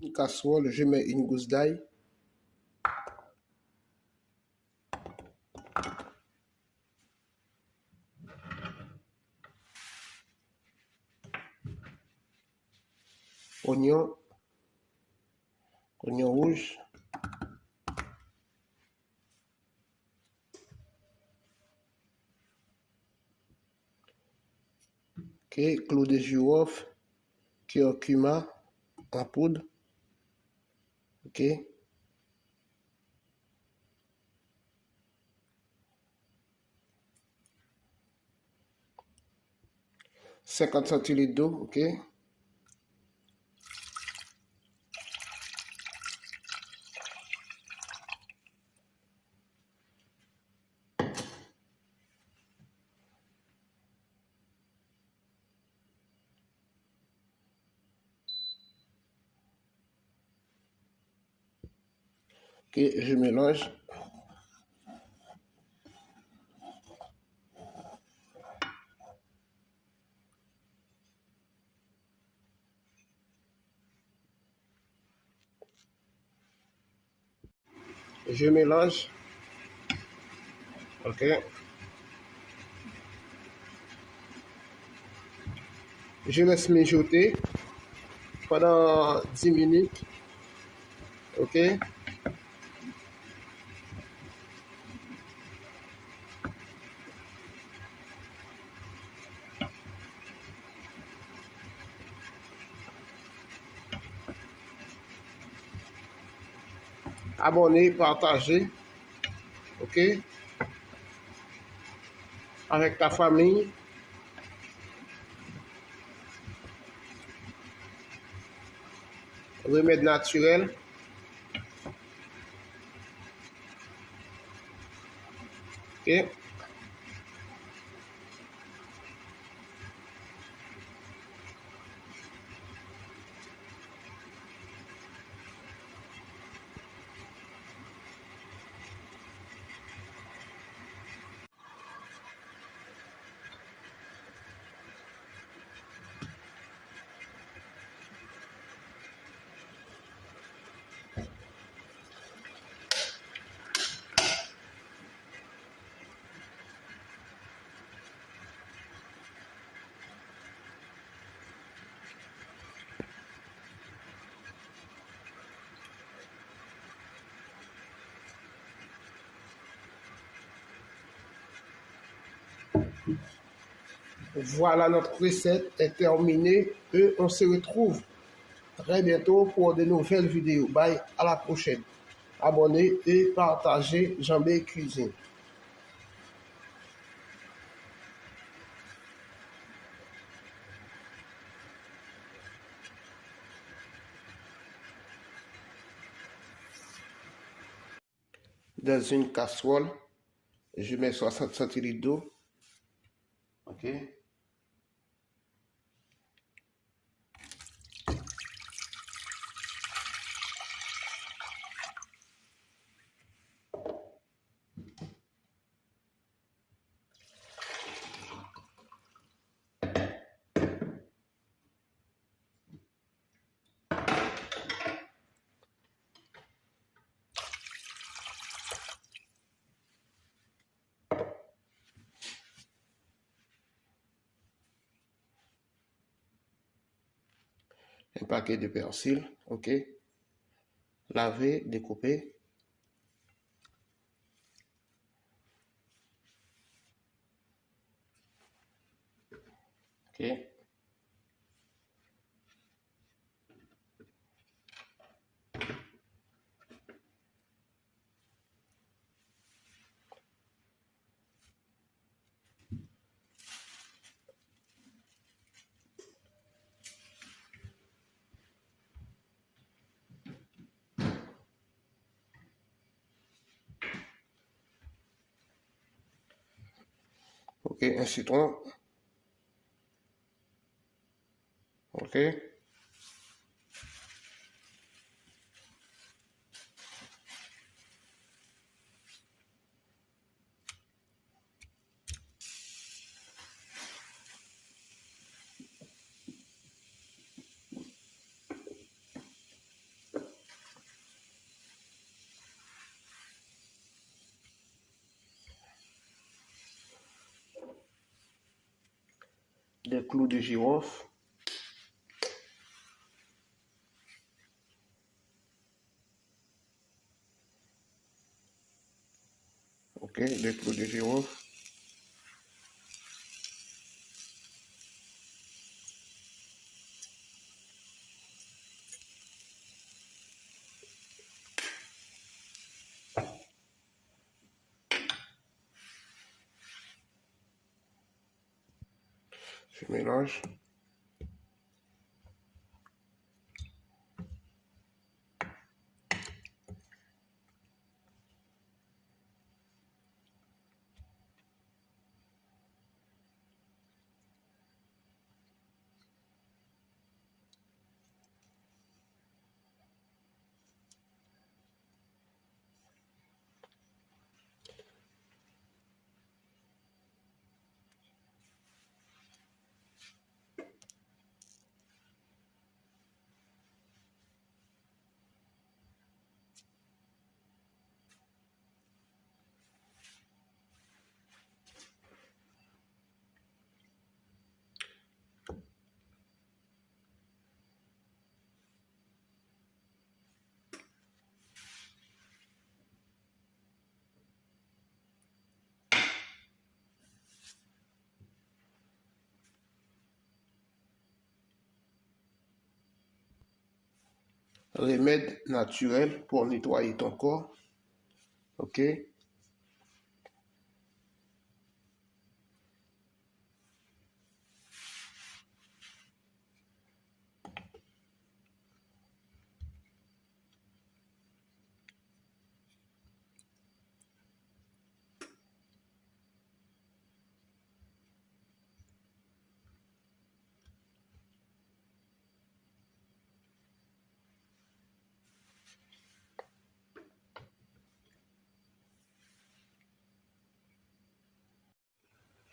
Une casserole, je mets une gousse d'ail. Oignon, oignon rouge. Ok, clou de girofle, curcuma en poudre. Ok. 50 centilitres d'eau, ok. Ok, je mélange. Je mélange. Ok. Je laisse mijoter pendant 10 minutes. Ok. Abonner, partager. Ok. Avec ta famille. Remède naturel. Ok. Voilà, notre recette est terminée et on se retrouve très bientôt pour de nouvelles vidéos. Bye, à la prochaine. Abonnez et partagez Jambé Cuisine. Dans une casserole, je mets 60 centilitres d'eau. Ok. Un paquet de persil. Ok. Lavé, découpé. Ok. Ok, un citron. Ok. des clous de girofle. Ok, des clous de girofle. Je mélange. Remède naturel pour nettoyer ton corps. Ok.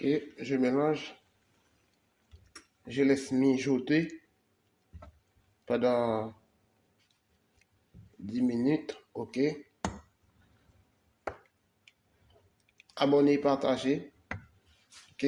Et je mélange. Je laisse mijoter pendant 10 minutes. Ok. Abonnez, partagez. Ok.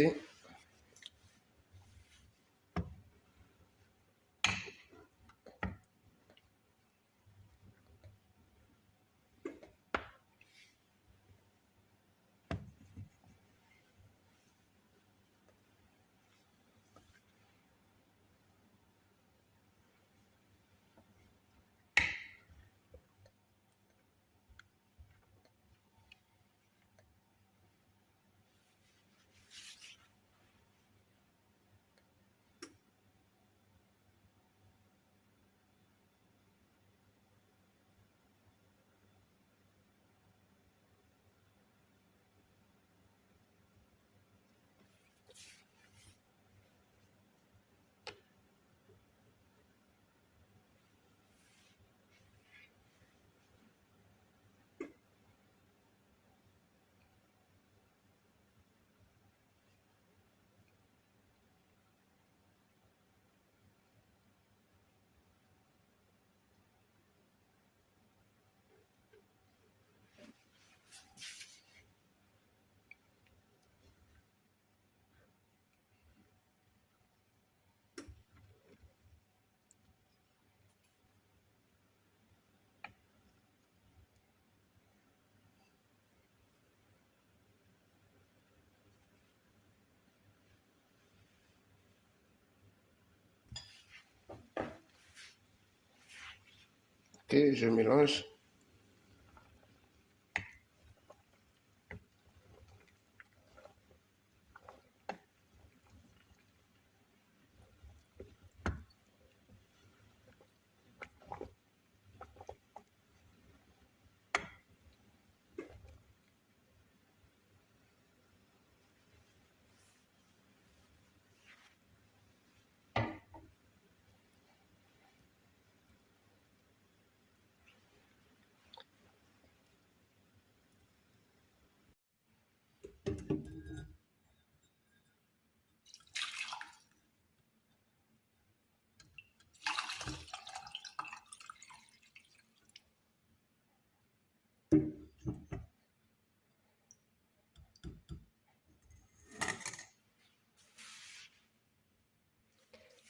Ok, je mélange.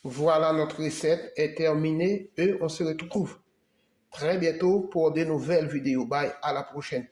Voilà, notre recette est terminée et on se retrouve très bientôt pour de nouvelles vidéos. Bye, à la prochaine.